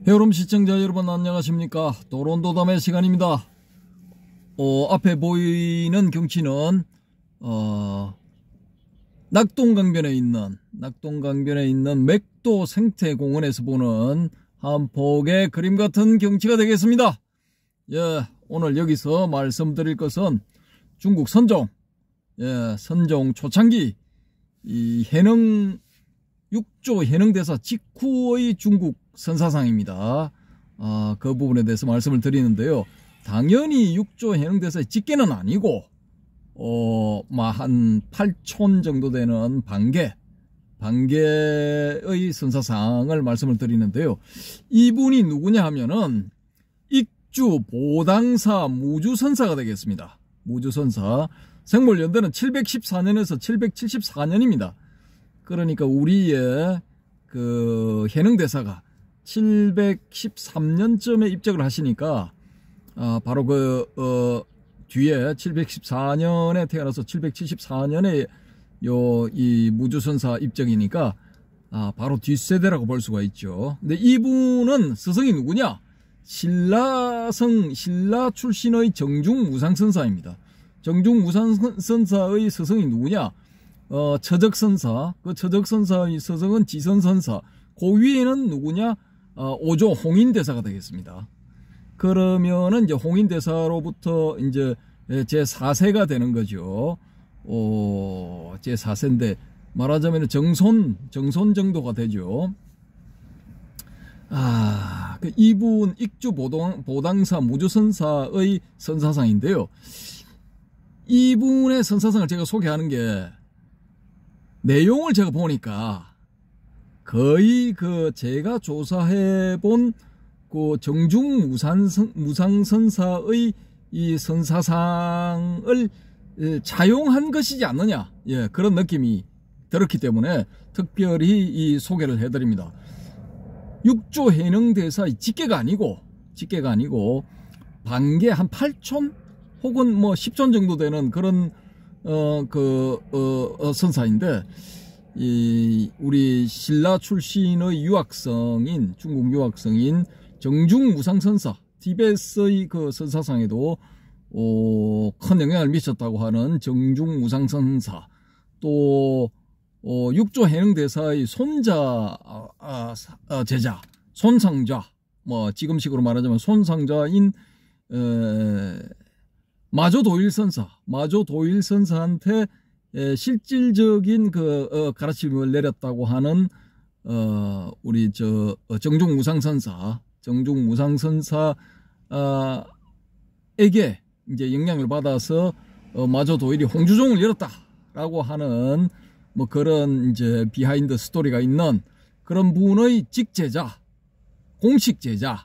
여러분 시청자 여러분 안녕하십니까. 도론도담의 시간입니다. 앞에 보이는 경치는 낙동강변에 있는 맥도 생태공원에서 보는 한 폭의 그림 같은 경치가 되겠습니다. 오늘 여기서 말씀드릴 것은 중국 선종, 선종 초창기 이 해능 6조 해능대사 직후의 중국 선사상입니다. 그 부분에 대해서 말씀을 드리는데요. 당연히 6조 해능대사의 직계는 아니고 한 8촌 정도 되는 반개의 선사상을 말씀을 드리는데요. 이분이 누구냐 하면은 익주 보당사 무주선사가 되겠습니다. 무주선사. 생물연대는 714년에서 774년입니다. 그러니까 우리의 그 해능대사가 713년쯤에 입적을 하시니까 바로 뒤에 714년에 태어나서 774년에 이 무주선사 입적이니까 바로 뒷세대라고 볼 수가 있죠. 근데 이분은 스승이 누구냐? 신라 출신의 정중무상선사입니다. 정중무상선사의 스승이 누구냐? 처적선사. 그 처적선사의 스승은 지선선사. 그 위에는 누구냐? 5조 홍인대사가 되겠습니다. 그러면은 이제 홍인대사로부터 이제 제4세가 되는 거죠. 제4세인데 말하자면 정손 정도가 되죠. 이분 익주 보당사 무주선사의 선사상인데요. 이분의 선사상을 제가 소개하는 게 내용을 제가 보니까 거의 제가 조사해 본 정중무상선사의 이 선사상을 차용한 것이지 않느냐, 그런 느낌이 들었기 때문에 특별히 이 소개를 해드립니다. 6조 해능대사의 직계가 아니고 반개 한 8촌 혹은 10촌 정도 되는 그런 선사인데, 우리 신라 출신의 중국 유학성인 정중무상선사, 티베트의 그 선사상에도 큰 영향을 미쳤다고 하는 정중무상선사, 또 6조 해능대사의 손자 제자, 손상자, 지금식으로 말하자면 손상자인 마조도일선사한테 실질적인 가르침을 내렸다고 하는 우리 정중무상선사에게 이제 영향을 받아서 마조도일이 홍주종을 열었다라고 하는 그런 이제 비하인드 스토리가 있는 그런 분의 직제자, 공식제자,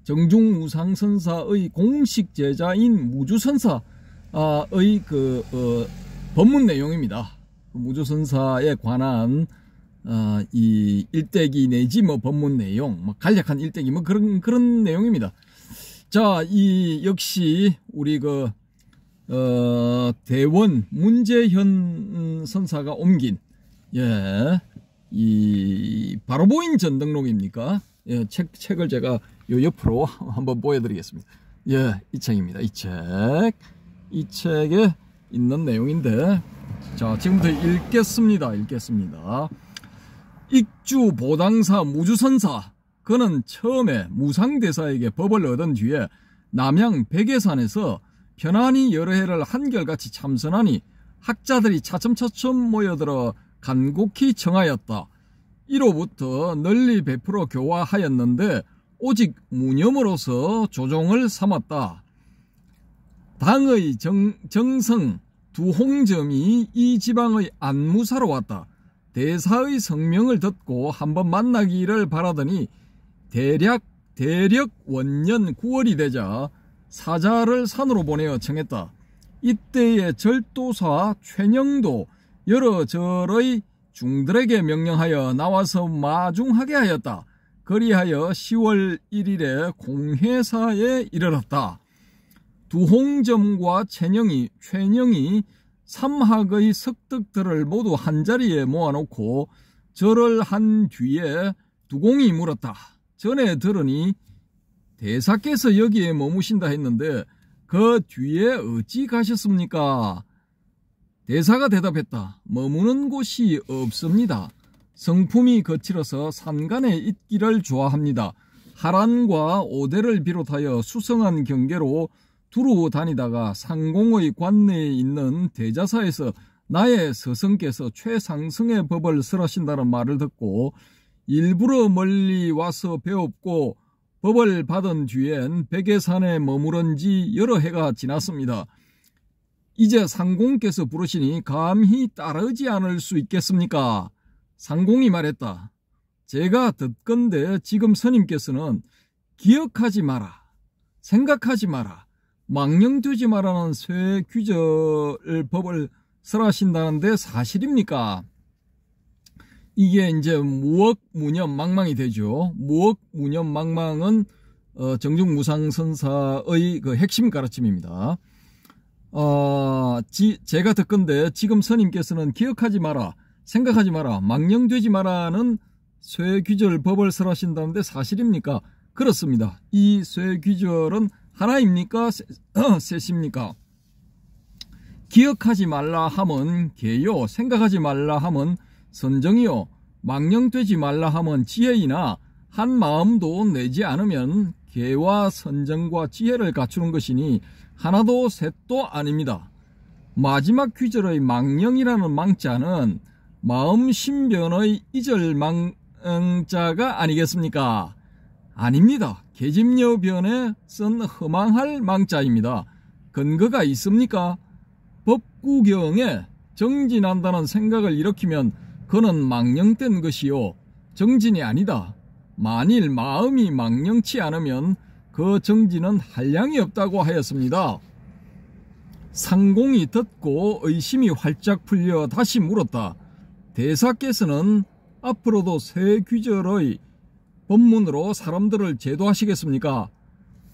정중무상선사의 공식제자인 무주선사의 법문 내용입니다. 무주선사에 관한 이 일대기 내지 법문 내용, 간략한 일대기 그런 내용입니다. 자, 역시 우리 대원 문재현 선사가 옮긴 이 바로보인 전등록입니까? 책을 제가 요 옆으로 한번 보여드리겠습니다. 이 책입니다. 이 책에 있는 내용인데, 자, 지금부터 읽겠습니다. 익주 보당사 무주선사, 그는 처음에 무상대사에게 법을 얻은 뒤에 남양 백예산에서 편안히 여러 해를 한결같이 참선하니 학자들이 차츰차츰 모여들어 간곡히 청하였다. 이로부터 널리 베풀어 교화하였는데 오직 무념으로서 조종을 삼았다. 당의 정성 두홍점이 이 지방의 안무사로 왔다. 대사의 성명을 듣고 한번 만나기를 바라더니 대력 원년 9월이 되자 사자를 산으로 보내어 청했다. 이때에 절도사 최영도 여러 절의 중들에게 명령하여 나와서 마중하게 하였다. 그리하여 10월 1일에 공회사에 이르렀다. 두홍점과 최녕이 삼학의 석득들을 모두 한자리에 모아놓고 절을 한 뒤에 두공이 물었다. 전에 들으니 대사께서 여기에 머무신다 했는데 그 뒤에 어찌 가셨습니까? 대사가 대답했다. 머무는 곳이 없습니다. 성품이 거칠어서 산간에 있기를 좋아합니다. 하란과 오대를 비롯하여 수성한 경계로 두루 다니다가 상공의 관내에 있는 대자사에서 나의 스승께서 최상승의 법을 설하신다는 말을 듣고 일부러 멀리 와서 배웠고 법을 받은 뒤엔 백예산에 머무른 지 여러 해가 지났습니다. 이제 상공께서 부르시니 감히 따르지 않을 수 있겠습니까? 상공이 말했다. 제가 듣건대 지금 스님께서는 기억하지 마라, 생각하지 마라, 망령되지 마라는 쇠규절 법을 설하신다는데 사실입니까? 이게 이제 무억무념 망망이 되죠. 무억무념 망망은 정중무상선사의 그 핵심 가르침입니다. 제가 듣건데 지금 스님께서는 기억하지 마라, 생각하지 마라, 망령되지 마라는 쇠규절 법을 설하신다는데 사실입니까? 그렇습니다. 이 쇠규절은 하나입니까? 셋입니까? 기억하지 말라 함은 계요, 생각하지 말라 함은 선정이요, 망령되지 말라 함은 지혜이나 한 마음도 내지 않으면 계와 선정과 지혜를 갖추는 것이니 하나도 셋도 아닙니다. 마지막 규절의 망령이라는 망자는 마음 신변의 이절 망자가 아니겠습니까? 아닙니다. 계집녀변에 쓴 허망할 망자입니다. 근거가 있습니까? 법구경에 정진한다는 생각을 일으키면 그는 망령된 것이요, 정진이 아니다. 만일 마음이 망령치 않으면 그 정진은 한량이 없다고 하였습니다. 상공이 듣고 의심이 활짝 풀려 다시 물었다. 대사께서는 앞으로도 새 규절의 법문으로 사람들을 제도하시겠습니까?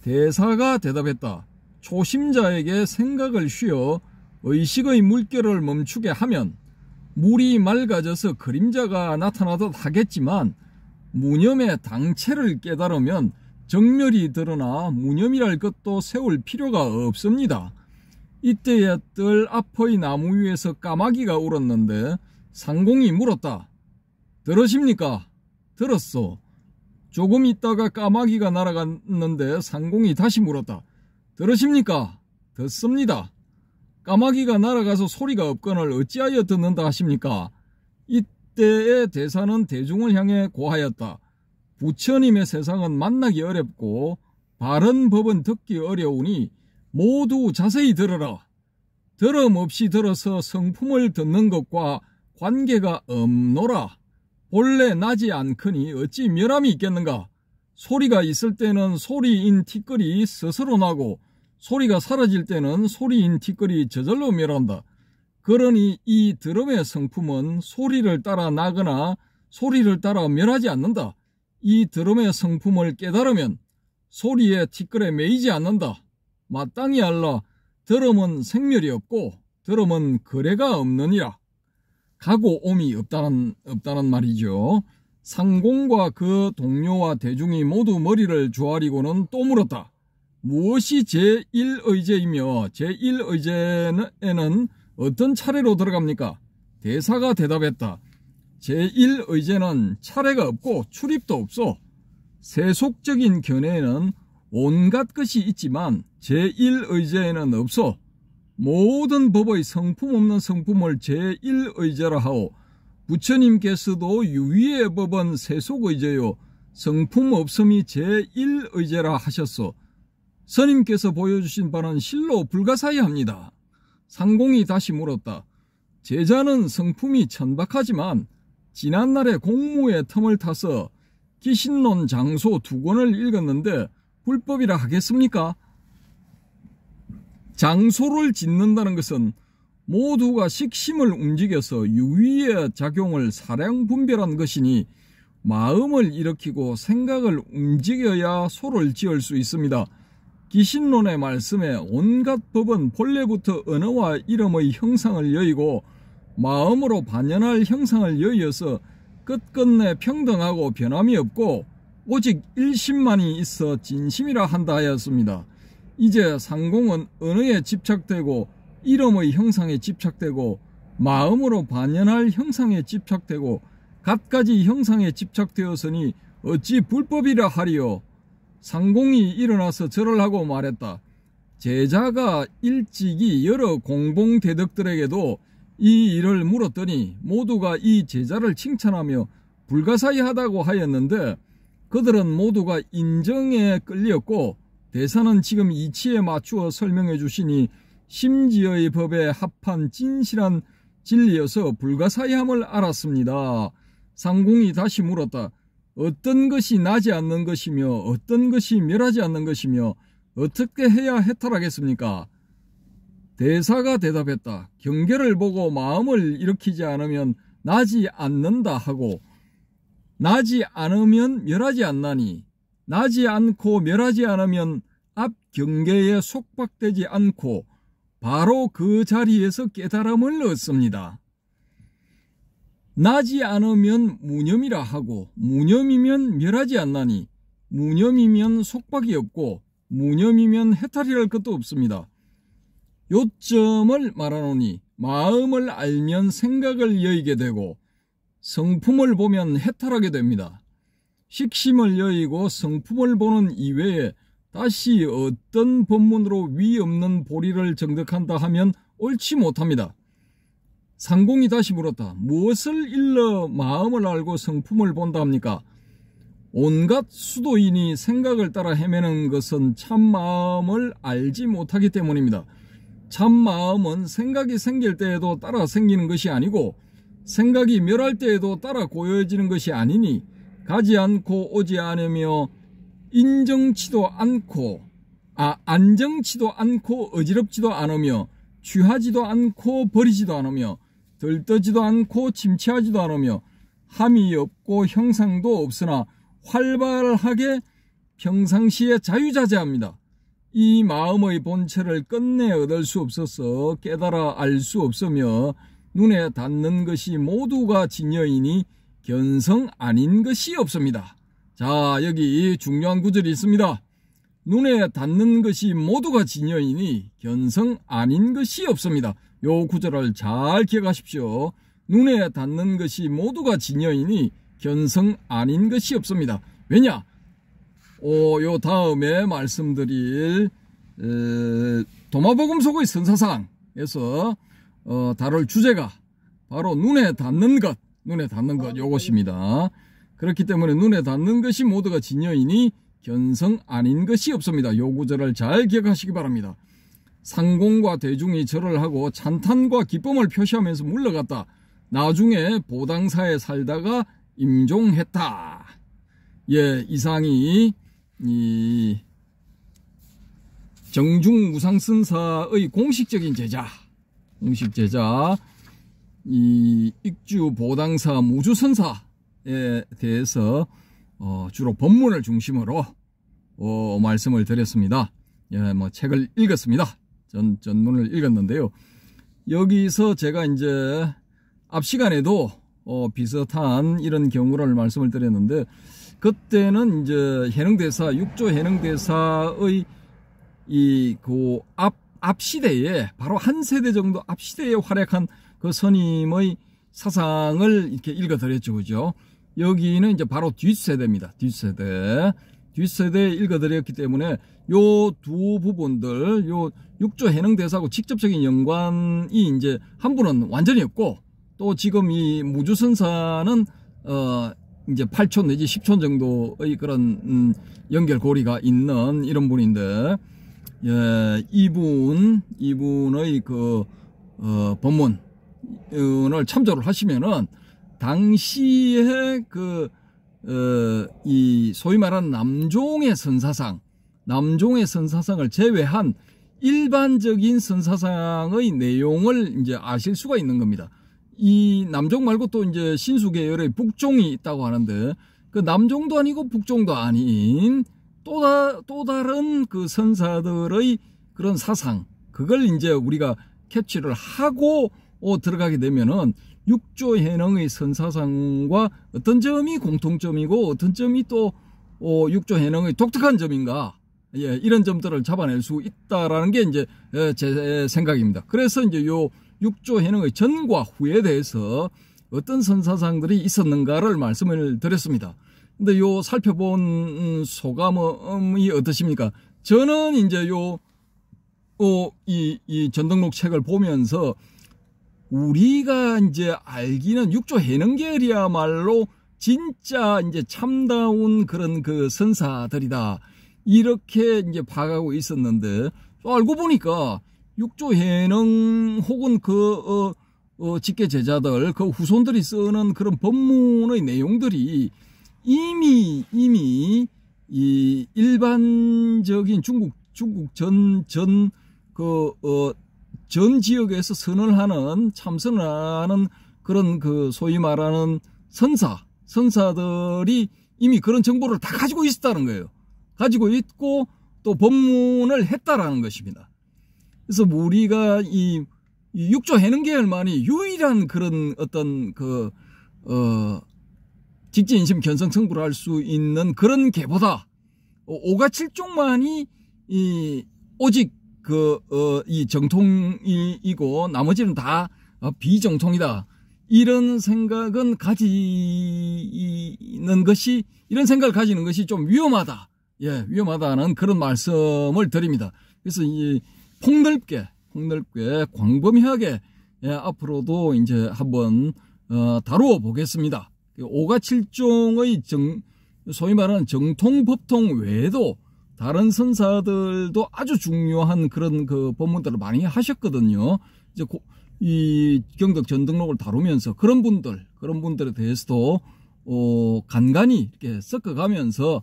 대사가 대답했다. 초심자에게 생각을 쉬어 의식의 물결을 멈추게 하면 물이 맑아져서 그림자가 나타나듯 하겠지만 무념의 당체를 깨달으면 정멸이 드러나 무념이랄 것도 세울 필요가 없습니다. 이때에 뜰 앞의 나무 위에서 까마귀가 울었는데 상공이 물었다. 들으십니까? 들었소. 조금 있다가 까마귀가 날아갔는데 상공이 다시 물었다. 들으십니까? 듣습니다. 까마귀가 날아가서 소리가 없거늘 어찌하여 듣는다 하십니까? 이때의 대사는 대중을 향해 고하였다. 부처님의 세상은 만나기 어렵고 바른 법은 듣기 어려우니 모두 자세히 들어라. 들음 없이 들어서 성품을 듣는 것과 관계가 없노라. 본래 나지 않거니 어찌 멸함이 있겠는가? 소리가 있을 때는 소리인 티끌이 스스로 나고 소리가 사라질 때는 소리인 티끌이 저절로 멸한다. 그러니 이 들음의 성품은 소리를 따라 나거나 소리를 따라 멸하지 않는다. 이 들음의 성품을 깨달으면 소리에 티끌에 매이지 않는다. 마땅히 알라. 들음은 생멸이 없고 들음은 거래가 없느니라. 가고 옴이 없다는 말이죠. 상공과 그 동료와 대중이 모두 머리를 조아리고는 또 물었다. 무엇이 제1의제이며 제1의제에는 어떤 차례로 들어갑니까? 대사가 대답했다. 제1의제는 차례가 없고 출입도 없어. 세속적인 견해에는 온갖 것이 있지만 제1의제에는 없어. 모든 법의 성품 없는 성품을 제1의제라 하오. 부처님께서도 유의의 법은 세속의제요 성품 없음이 제1의제라 하셨소. 스님께서 보여주신 바는 실로 불가사의합니다. 상공이 다시 물었다. 제자는 성품이 천박하지만 지난날에 공무의 틈을 타서 기신론 장소 2권을 읽었는데 불법이라 하겠습니까? 장소를 짓는다는 것은 모두가 식심을 움직여서 유의의 작용을 사량 분별한 것이니 마음을 일으키고 생각을 움직여야 소를 지을 수 있습니다. 기신론의 말씀에 온갖 법은 본래부터 언어와 이름의 형상을 여의고 마음으로 반연할 형상을 여의어서 끝끝내 평등하고 변함이 없고 오직 일심만이 있어 진심이라 한다 하였습니다. 이제 상공은 언어에 집착되고 이름의 형상에 집착되고 마음으로 반연할 형상에 집착되고 갖가지 형상에 집착되었으니 어찌 불법이라 하리요. 상공이 일어나서 절을 하고 말했다. 제자가 일찍이 여러 공봉대덕들에게도 이 일을 물었더니 모두가 이 제자를 칭찬하며 불가사의하다고 하였는데 그들은 모두가 인정에 끌렸고 대사는 지금 이치에 맞추어 설명해 주시니 심지어의 법에 합한 진실한 진리여서 불가사의함을 알았습니다. 상공이 다시 물었다. 어떤 것이 나지 않는 것이며 어떤 것이 멸하지 않는 것이며 어떻게 해야 해탈하겠습니까? 대사가 대답했다. 경계를 보고 마음을 일으키지 않으면 나지 않는다 하고 나지 않으면 멸하지 않나니 나지 않고 멸하지 않으면 앞 경계에 속박되지 않고 바로 그 자리에서 깨달음을 얻습니다. 나지 않으면 무념이라 하고 무념이면 멸하지 않나니 무념이면 속박이 없고 무념이면 해탈이랄 것도 없습니다. 요점을 말하노니 마음을 알면 생각을 여의게 되고 성품을 보면 해탈하게 됩니다. 식심을 여의고 성품을 보는 이외에 다시 어떤 법문으로 위 없는 보리를 정득한다 하면 옳지 못합니다. 상공이 다시 물었다. 무엇을 일러 마음을 알고 성품을 본다 합니까? 온갖 수도인이 생각을 따라 헤매는 것은 참마음을 알지 못하기 때문입니다. 참마음은 생각이 생길 때에도 따라 생기는 것이 아니고 생각이 멸할 때에도 따라 고여지는 것이 아니니 가지 않고 오지 않으며 안정치도 않고 어지럽지도 않으며 취하지도 않고 버리지도 않으며 들떠지도 않고 침체하지도 않으며 함이 없고 형상도 없으나 활발하게 평상시에 자유자재합니다. 이 마음의 본체를 끝내 얻을 수 없어서 깨달아 알 수 없으며 눈에 닿는 것이 모두가 진여이니 견성 아닌 것이 없습니다. 자, 여기 중요한 구절이 있습니다. 눈에 닿는 것이 모두가 진여이니 견성 아닌 것이 없습니다. 요 구절을 잘 기억하십시오. 눈에 닿는 것이 모두가 진여이니 견성 아닌 것이 없습니다. 왜냐? 요 다음에 말씀드릴 도마복음 속의 선사상에서 다룰 주제가 바로 눈에 닿는 것 요것입니다. 그렇기 때문에 눈에 닿는 것이 모두가 진여이니 견성 아닌 것이 없습니다. 요 구절을 잘 기억하시기 바랍니다. 상공과 대중이 절을 하고 찬탄과 기쁨을 표시하면서 물러갔다. 나중에 보당사에 살다가 임종했다. 예, 이상이 이 정중무상선사의 공식적인 제자, 이 익주 보당사 무주선사에 대해서 주로 법문을 중심으로 말씀을 드렸습니다. 예, 뭐 책을 읽었습니다. 전문을 읽었는데요. 여기서 제가 이제 앞 시간에도 비슷한 이런 경우를 말씀을 드렸는데, 그때는 이제 해능대사, 육조 해능대사의 앞 시대에, 바로 한 세대 정도 앞 시대에 활약한 그 스님의 사상을 이렇게 읽어드렸죠. 그죠? 여기는 이제 바로 뒷세대입니다. 뒷세대에 읽어드렸기 때문에 요 두 부분들, 요 육조 해능대사하고 직접적인 연관이 이제 한 분은 완전히 없고, 또 지금 이 무주선사는 이제 8촌 내지 10촌 정도의 그런 연결고리가 있는 이런 분인데, 예, 이분의 그 법문을 참조를 하시면은 당시에 이 소위 말하는 남종의 선사상을 제외한 일반적인 선사상의 내용을 이제 아실 수가 있는 겁니다. 이 남종 말고 또 이제 신수계열의 북종이 있다고 하는데, 그 남종도 아니고 북종도 아닌 또 다른 그 선사들의 그런 사상, 그걸 이제 우리가 캐치를 하고 들어가게 되면은 육조 해능의 선사상과 어떤 점이 공통점이고 어떤 점이 또 육조 해능의 독특한 점인가? 예, 이런 점들을 잡아낼 수 있다라는 게 이제 제 생각입니다. 그래서 이제 요 육조 해능의 전과 후에 대해서 어떤 선사상들이 있었는가를 말씀을 드렸습니다. 근데 요 살펴본 소감이 어떠십니까? 저는 이제 이 전등록 책을 보면서 우리가 이제 알기는 육조 해능계열이야말로 진짜 이제 참다운 그런 그 선사들이다. 이렇게 이제 봐가고 있었는데, 알고 보니까 육조 해능 혹은 직계 제자들, 그 후손들이 쓰는 그런 법문의 내용들이 이미 이 일반적인 중국 전 지역에서 참선을 하는 그런 그 소위 말하는 선사들이 이미 그런 정보를 다 가지고 있었다는 거예요. 가지고 있고 또 법문을 했다라는 것입니다. 그래서 우리가 이 육조 해능계열만이 유일한 그런 어떤 직지인심 견성성불을 할 수 있는 그런 계보다 오가칠종만이 오직 이 정통이고 나머지는 다 비정통이다. 이런 생각은 이런 생각을 가지는 것이 좀 위험하다. 예, 위험하다는 그런 말씀을 드립니다. 그래서 폭넓게 광범위하게 앞으로도 이제 한번 다루어 보겠습니다. 오가칠종의 소위 말하는 정통 법통 외에도 다른 선사들도 아주 중요한 그런 그 법문들을 많이 하셨거든요. 이제 이 경덕 전등록을 다루면서 그런 분들에 대해서도 간간히 이렇게 섞어가면서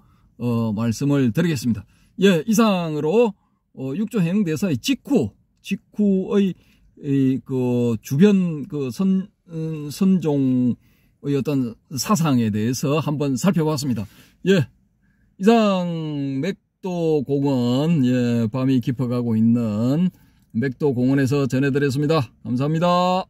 말씀을 드리겠습니다. 예, 이상으로 육조 해능대사의 직후의 그 주변 그 선종의 어떤 사상에 대해서 한번 살펴봤습니다. 예, 이상 맥도공원, 예, 밤이 깊어가고 있는 맥도공원에서 전해드렸습니다. 감사합니다.